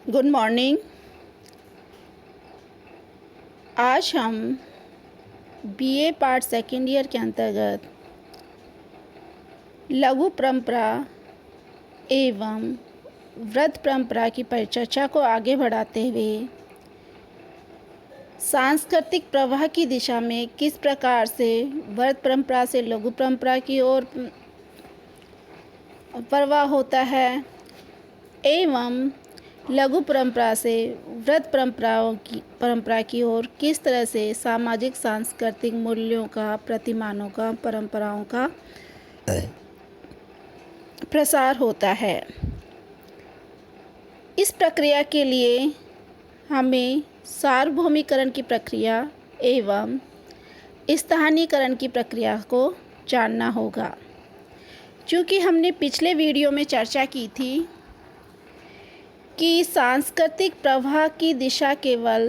Good morning. आज हम BA part second year के अंतर्गत लघु परंपरा एवं व्रत परंपरा की परिचर्चा को आगे बढ़ाते हुए सांस्कृतिक प्रवाह की दिशा में किस प्रकार से व्रत परंपरा से लघु परंपरा की ओर प्रवाह होता है एवं लघु परंपरा से व्रत परंपरा की ओर किस तरह से सामाजिक सांस्कृतिक मूल्यों का, प्रतिमानों का, परंपराओं का प्रसार होता है। इस प्रक्रिया के लिए हमें सार्वभौमिकरण की प्रक्रिया एवं स्थानीयकरण की प्रक्रिया को जानना होगा। चूँकि हमने पिछले वीडियो में चर्चा की थी कि सांस्कृतिक प्रवाह की दिशा केवल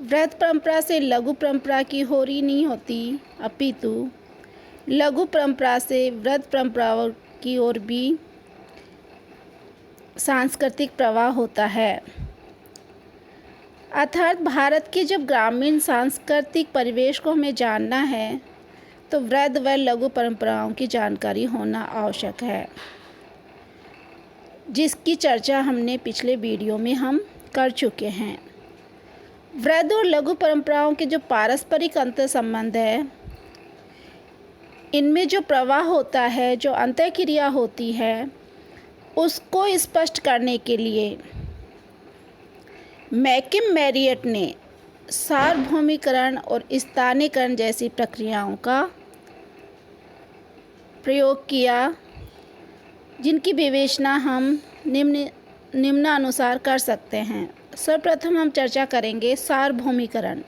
व्रत परंपरा से लघु परंपरा की ओर ही नहीं होती, अपितु लघु परंपरा से व्रत परंपरा की ओर भी सांस्कृतिक प्रवाह होता है। अर्थात भारत के जब ग्रामीण सांस्कृतिक परिवेश को हमें जानना है तो व्रत व लघु परंपराओं की जानकारी होना आवश्यक है, जिसकी चर्चा हमने पिछले वीडियो में हम कर चुके हैं। व्रत और लघु परंपराओं के जो पारस्परिक अंतर संबंध है, इनमें जो प्रवाह होता है, जो अंतःक्रिया होती है, उसको स्पष्ट करने के लिए मैकिम मैरियट ने सार्वभौमिकरण और स्थानीयकरण जैसी प्रक्रियाओं का प्रयोग किया, जिनकी विवेचना हम निम्नानुसार कर सकते हैं। सर्वप्रथम हम चर्चा करेंगे सार्वभौमिकरण।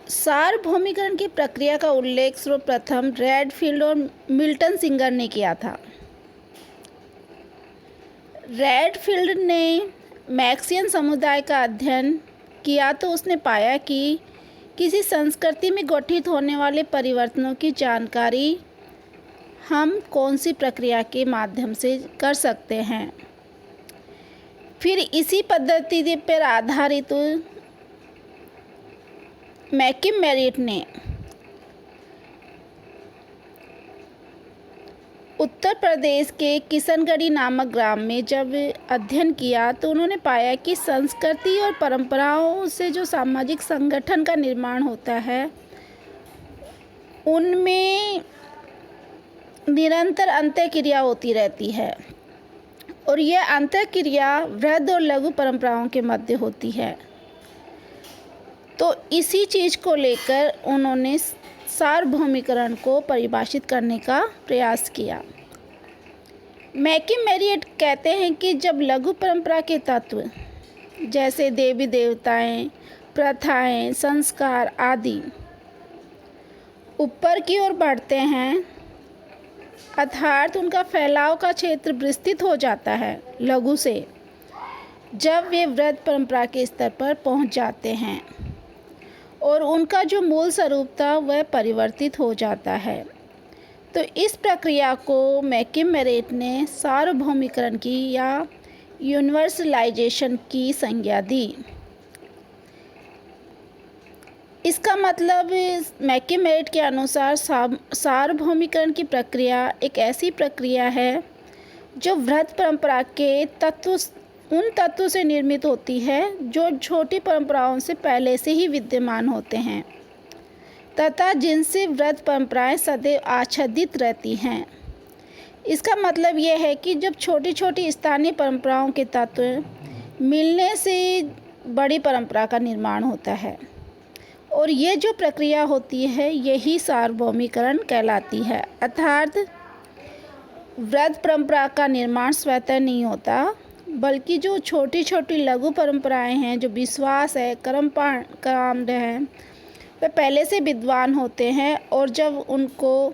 सार्वभौमिकरण की प्रक्रिया का उल्लेख सर्वप्रथम रेडफील्ड और मिल्टन सिंगर ने किया था। रेडफील्ड ने मैक्सियन समुदाय का अध्ययन किया तो उसने पाया कि किसी संस्कृति में गठित होने वाले परिवर्तनों की जानकारी हम कौन सी प्रक्रिया के माध्यम से कर सकते हैं। फिर इसी पद्धति पर आधारित मैकिम मैरियट ने उत्तर प्रदेश के किशनगढ़ी नामक ग्राम में जब अध्ययन किया तो उन्होंने पाया कि संस्कृति और परंपराओं से जो सामाजिक संगठन का निर्माण होता है, उनमें निरंतर अंतःक्रिया होती रहती है और यह अंतःक्रिया वृद्ध और लघु परंपराओं के मध्य होती है। तो इसी चीज़ को लेकर उन्होंने सार्वभौमिकरण को परिभाषित करने का प्रयास किया। मैकिम मैरियट कहते हैं कि जब लघु परंपरा के तत्व जैसे देवी देवताएं, प्रथाएं, संस्कार आदि ऊपर की ओर बढ़ते हैं, अर्थात उनका फैलाव का क्षेत्र विस्तृत हो जाता है लघु से, जब वे व्रत परंपरा के स्तर पर पहुंच जाते हैं और उनका जो मूल स्वरूप था वह परिवर्तित हो जाता है, तो इस प्रक्रिया को मैकिम मैरियट ने सार्वभौमिकरण की या यूनिवर्सलाइजेशन की संज्ञा दी। इसका मतलब मैकिम मैरियट के अनुसार सार्वभौमिकरण की प्रक्रिया एक ऐसी प्रक्रिया है जो व्रत परंपरा के उन तत्वों से निर्मित होती है जो छोटी परंपराओं से पहले से ही विद्यमान होते हैं तथा जिनसे व्रत परंपराएं सदैव आच्छादित रहती हैं। इसका मतलब यह है कि जब छोटी छोटी स्थानीय परंपराओं के तत्व मिलने से बड़ी परंपरा का निर्माण होता है और ये जो प्रक्रिया होती है यही सार्वभौमिकरण कहलाती है। अर्थात व्रत परंपरा का निर्माण स्वतः नहीं होता, बल्कि जो छोटी छोटी लघु परंपराएं हैं, जो विश्वास है, कर्मकांड है, वे पहले से विद्वान होते हैं और जब उनको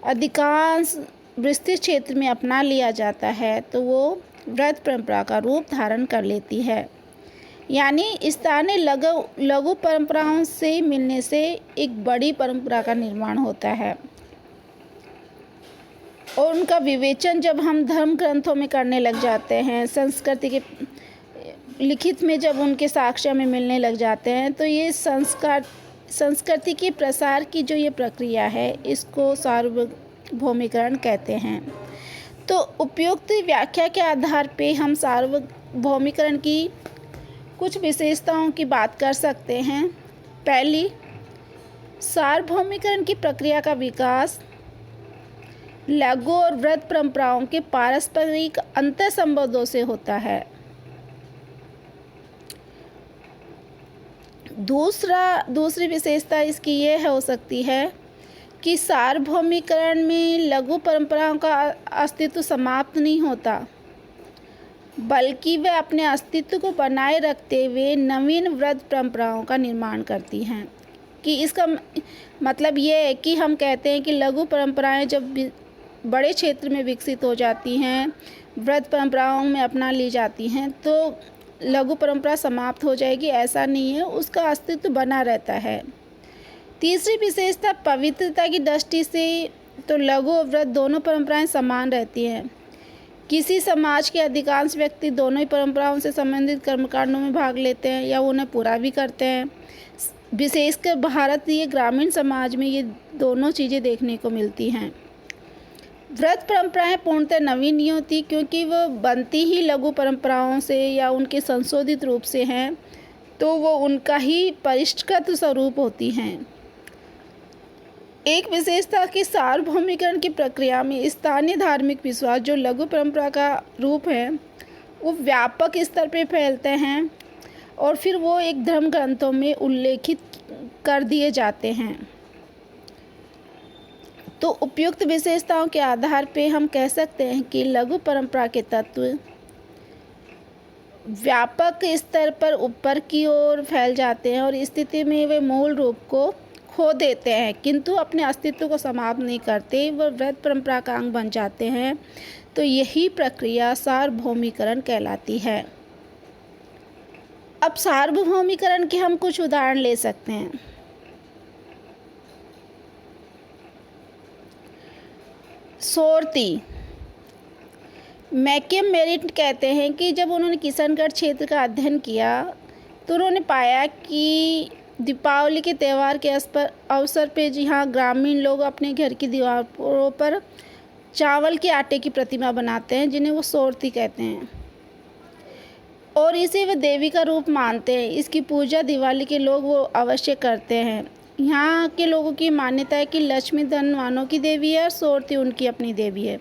अधिकांश विस्तृत क्षेत्र में अपना लिया जाता है तो वो व्रत परंपरा का रूप धारण कर लेती है। यानी स्थानीय लघु परंपराओं से मिलने से एक बड़ी परंपरा का निर्माण होता है। और उनका विवेचन जब हम धर्म ग्रंथों में करने लग जाते हैं, संस्कृति के लिखित में जब उनके साक्ष्य में मिलने लग जाते हैं, तो ये संस्कृति के प्रसार की जो ये प्रक्रिया है, इसको सार्वभौमिकरण कहते हैं। तो उपयुक्त व्याख्या के आधार पे हम सार्वभौमिकरण की कुछ विशेषताओं की बात कर सकते हैं। पहली, सार्वभौमिकरण की प्रक्रिया का विकास लघु और वृहद परंपराओं के पारस्परिक अंतर संबंधों से होता है। दूसरी विशेषता इसकी यह हो सकती है कि सार्वभौमिकरण में लघु परंपराओं का अस्तित्व समाप्त नहीं होता, बल्कि वे अपने अस्तित्व को बनाए रखते हुए नवीन वृहद परंपराओं का निर्माण करती हैं। कि इसका मतलब ये है कि हम कहते हैं कि लघु परंपराएं जब बड़े क्षेत्र में विकसित हो जाती हैं, वृहद परंपराओं में अपना ली जाती हैं, तो लघु परंपरा समाप्त हो जाएगी, ऐसा नहीं है, उसका अस्तित्व बना रहता है। तीसरी विशेषता पवित्रता की दृष्टि से तो लघु और वृहद दोनों परंपराएं समान रहती हैं। किसी समाज के अधिकांश व्यक्ति दोनों ही परंपराओं से संबंधित कर्मकांडों में भाग लेते हैं या उन्हें पूरा भी करते हैं। विशेषकर भारतीय ग्रामीण समाज में ये दोनों चीज़ें देखने को मिलती हैं। वृहद परंपराएं पूर्णतः नवीन नहीं होती, क्योंकि वो बनती ही लघु परंपराओं से या उनके संशोधित रूप से हैं, तो वो उनका ही परिष्कृत स्वरूप होती हैं। एक विशेषता कि सार्वभौमिकरण की प्रक्रिया में स्थानीय धार्मिक विश्वास जो लघु परंपरा का रूप है, वो व्यापक स्तर पर फैलते हैं और फिर वो एक धर्म ग्रंथों में उल्लेखित कर दिए जाते हैं। तो उपयुक्त विशेषताओं के आधार पे हम कह सकते हैं कि लघु परंपरा के तत्व व्यापक स्तर पर ऊपर की ओर फैल जाते हैं और इस स्थिति में वे मूल रूप को खो देते हैं, किंतु अपने अस्तित्व को समाप्त नहीं करते, वह वृहद परंपरा का अंग बन जाते हैं। तो यही प्रक्रिया सार्वभौमिकरण कहलाती है। अब सार्वभौमिकरण के हम कुछ उदाहरण ले सकते हैं। सोरती मैकम मेरिट कहते हैं कि जब उन्होंने किशनगढ़ क्षेत्र का अध्ययन किया तो उन्होंने पाया कि दीपावली के त्यौहार के अवसर पर जहाँ ग्रामीण लोग अपने घर की दीवारों पर चावल के आटे की प्रतिमा बनाते हैं, जिन्हें वो सोरती कहते हैं, और इसे वे देवी का रूप मानते हैं। इसकी पूजा दिवाली के लोग वो अवश्य करते हैं। यहाँ के लोगों की मान्यता है कि लक्ष्मी धनवानों की देवी है और सोरती उनकी अपनी देवी है।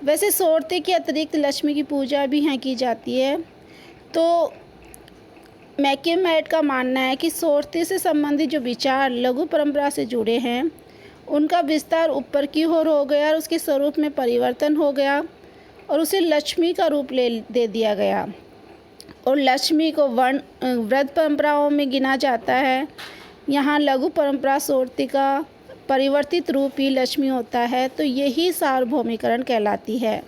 वैसे सोरती के अतिरिक्त लक्ष्मी की पूजा भी यहाँ की जाती है। तो मैकम मेरिट का मानना है कि सोरती से संबंधित जो विचार लघु परंपरा से जुड़े हैं, उनका विस्तार ऊपर की ओर हो गया और उसके स्वरूप में परिवर्तन हो गया और उसे लक्ष्मी का रूप दे दिया गया। और लक्ष्मी को वृहद परंपराओं में गिना जाता है। यहाँ लघु परंपरा सोरती का परिवर्तित रूप ही लक्ष्मी होता है। तो यही सार्वभौमिकरण कहलाती है।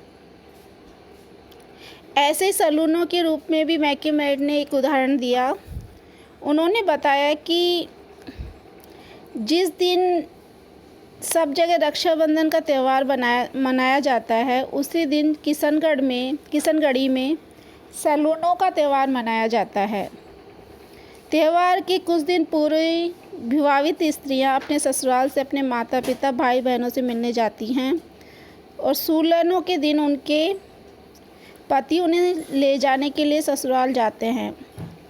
ऐसे सलूनों के रूप में भी मैकम मेरिट ने एक उदाहरण दिया। उन्होंने बताया कि जिस दिन सब जगह रक्षाबंधन का त्यौहार मनाया जाता है, उसी दिन किशनगढ़ी में सैलूनों का त्यौहार मनाया जाता है। त्यौहार के कुछ दिन पूर्व विवाहित स्त्रियां अपने ससुराल से अपने माता पिता भाई बहनों से मिलने जाती हैं और सैलूनों के दिन उनके पति उन्हें ले जाने के लिए ससुराल जाते हैं।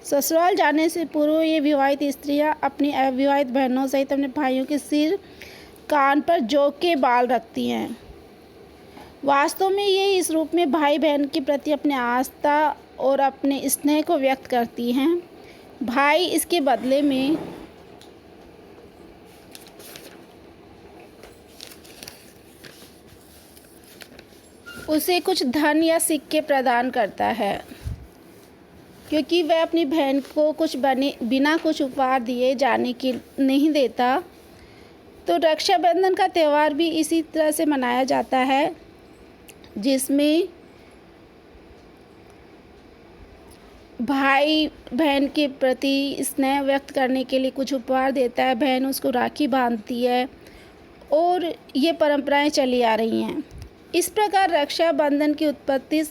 ससुराल जाने से पूर्व ये विवाहित स्त्रियां अपनी अविवाहित बहनों सहित अपने भाइयों के सिर कान पर जौ के बाल रखती हैं। वास्तव में ये इस रूप में भाई बहन के प्रति अपने आस्था और अपने स्नेह को व्यक्त करती हैं। भाई इसके बदले में उसे कुछ धन या सिक्के प्रदान करता है, क्योंकि वह अपनी बहन को बिना कुछ उपहार दिए जाने की नहीं देता। तो रक्षाबंधन का त्यौहार भी इसी तरह से मनाया जाता है, जिसमें भाई बहन के प्रति स्नेह व्यक्त करने के लिए कुछ उपहार देता है, बहन उसको राखी बांधती है और ये परंपराएं चली आ रही हैं। इस प्रकार रक्षाबंधन की उत्पत्ति,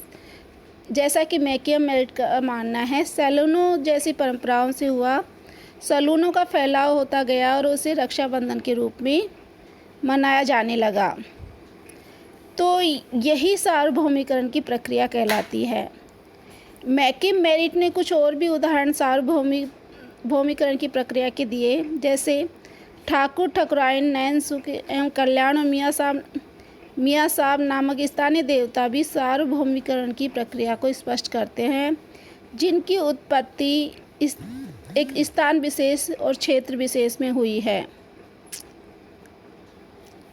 जैसा कि मैकियम मेरिट का मानना है, सैलूनों जैसी परंपराओं से हुआ। सैलूनों का फैलाव होता गया और उसे रक्षाबंधन के रूप में मनाया जाने लगा। तो यही सार्वभौमिकरण की प्रक्रिया कहलाती है। मैकियम मेरिट ने कुछ और भी उदाहरण सार्वभौमिकरण की प्रक्रिया के दिए, जैसे ठाकुर ठकुराइन, नैन सुख एवं कल्याण और मियाँ साहब नामक स्थानीय देवता भी सार्वभौमिकरण की प्रक्रिया को स्पष्ट करते हैं, जिनकी उत्पत्ति एक स्थान विशेष और क्षेत्र विशेष में हुई है।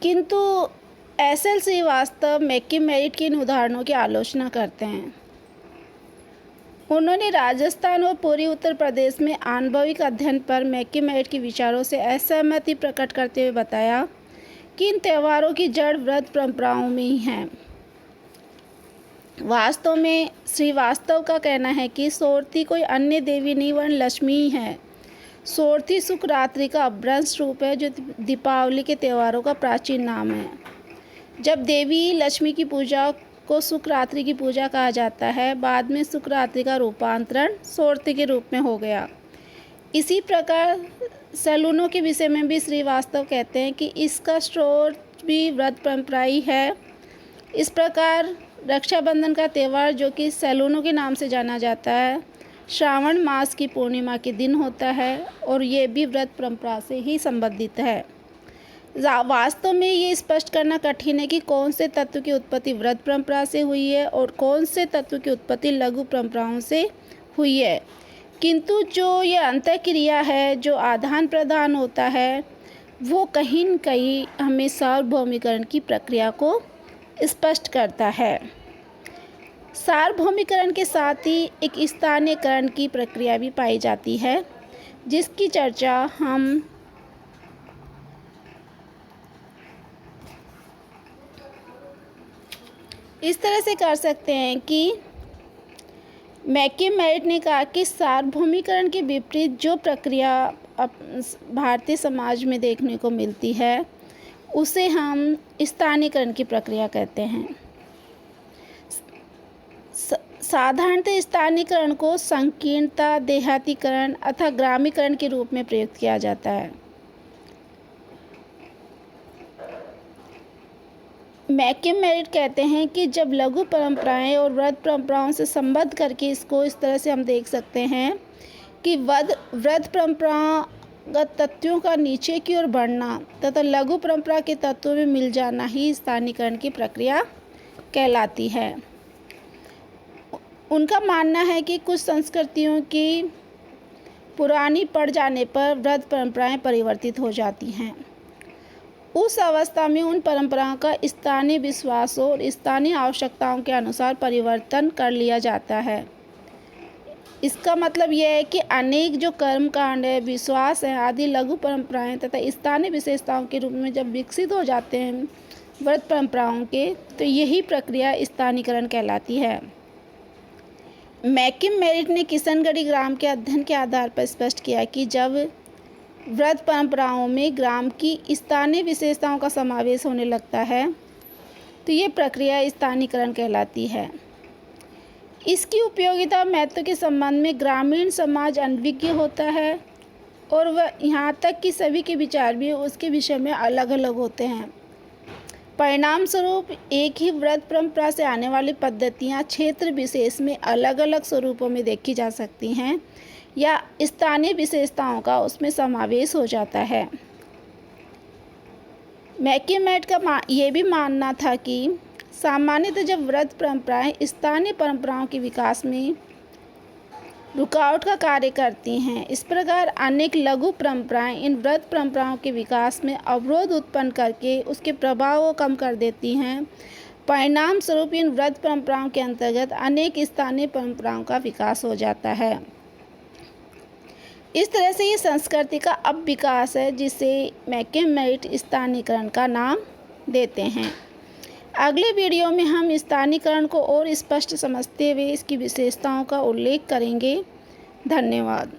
किंतु एस.एल. श्रीवास्तव मैकियम मेरिट के इन उदाहरणों की आलोचना करते हैं। उन्होंने राजस्थान और पूर्वी उत्तर प्रदेश में आणविक अध्ययन पर मैकियम मेरिट के विचारों से असहमति प्रकट करते हुए बताया कि इन त्योहारों की जड़ व्रत परंपराओं में ही है। वास्तव में श्रीवास्तव का कहना है कि सोरथी कोई अन्य देवी नहीं वरन लक्ष्मी ही है। सोरथी शुक्रात्रि का अपभ्रंश रूप है, जो दीपावली के त्योहारों का प्राचीन नाम है। जब देवी लक्ष्मी की पूजा को शुक्रात्रि की पूजा कहा जाता है, बाद में शुक्रात्रि का रूपांतरण सोरथी के रूप में हो गया। इसी प्रकार सैलूनों के विषय में भी श्रीवास्तव कहते हैं कि इसका स्रोत भी व्रत परंपरा ही है। इस प्रकार रक्षाबंधन का त्यौहार, जो कि सैलूनों के नाम से जाना जाता है, श्रावण मास की पूर्णिमा के दिन होता है और ये भी व्रत परंपरा से ही संबंधित है। वास्तव में ये स्पष्ट करना कठिन है कि कौन से तत्व की उत्पत्ति व्रत परंपरा से हुई है और कौन से तत्व की उत्पत्ति लघु परंपराओं से हुई है। किंतु जो ये अंतःक्रिया है, जो आदान प्रदान होता है, वो कहीं न कहीं हमें सार्वभौमिकरण की प्रक्रिया को स्पष्ट करता है। सार्वभौमिकरण के साथ ही एक स्थानीयकरण की प्रक्रिया भी पाई जाती है, जिसकी चर्चा हम इस तरह से कर सकते हैं कि मैकियम मेरिट ने कहा कि सार्वभौमिकरण के विपरीत जो प्रक्रिया भारतीय समाज में देखने को मिलती है, उसे हम स्थानीयकरण की प्रक्रिया कहते हैं। साधारणतः स्थानीयकरण को संकीर्णता, देहातीकरण अथवा ग्रामीकरण के रूप में प्रयुक्त किया जाता है। मैकियम मेरिट कहते हैं कि जब लघु परंपराएं और व्रत परंपराओं से संबद्ध करके इसको इस तरह से हम देख सकते हैं कि व्रत परंपरागत तत्वों का नीचे की ओर बढ़ना तथा लघु परंपरा के तत्वों में मिल जाना ही स्थानीयकरण की प्रक्रिया कहलाती है। उनका मानना है कि कुछ संस्कृतियों की पुरानी पड़ जाने पर व्रत परंपराएं परिवर्तित हो जाती हैं। उस अवस्था में उन परंपराओं का स्थानीय विश्वासों और स्थानीय आवश्यकताओं के अनुसार परिवर्तन कर लिया जाता है। इसका मतलब यह है कि अनेक जो कर्म कांड है, विश्वास है आदि लघु परंपराएं तथा स्थानीय विशेषताओं के रूप में जब विकसित हो जाते हैं व्रत परंपराओं के, तो यही प्रक्रिया स्थानीयकरण कहलाती है। मैकियम मेरिट ने किशनगढ़ी ग्राम के अध्ययन के आधार पर स्पष्ट किया कि जब व्रत परंपराओं में ग्राम की स्थानीय विशेषताओं का समावेश होने लगता है, तो ये प्रक्रिया स्थानीयकरण कहलाती है। इसकी उपयोगिता और महत्व के संबंध में ग्रामीण समाज अनभिज्ञ होता है और वह यहाँ तक कि सभी के विचार भी उसके विषय में अलग अलग होते हैं। परिणाम स्वरूप एक ही व्रत परंपरा से आने वाली पद्धतियाँ क्षेत्र विशेष में अलग अलग स्वरूपों में देखी जा सकती हैं या स्थानीय विशेषताओं का उसमें समावेश हो जाता है। मैकियम मेरिट का ये भी मानना था कि सामान्यतः जब व्रत परंपराएं स्थानीय परंपराओं के विकास में रुकावट का कार्य करती हैं, इस प्रकार अनेक लघु परंपराएं इन व्रत परंपराओं के विकास में अवरोध उत्पन्न करके उसके प्रभाव को कम कर देती हैं। परिणाम स्वरूप इन व्रत परंपराओं के अंतर्गत अनेक स्थानीय परंपराओं का विकास हो जाता है। इस तरह से ये संस्कृति का अब विकास है, जिसे मैकियम मेरिट स्थानीयकरण का नाम देते हैं। अगले वीडियो में हम स्थानीयकरण को और स्पष्ट समझते हुए इसकी विशेषताओं का उल्लेख करेंगे। धन्यवाद।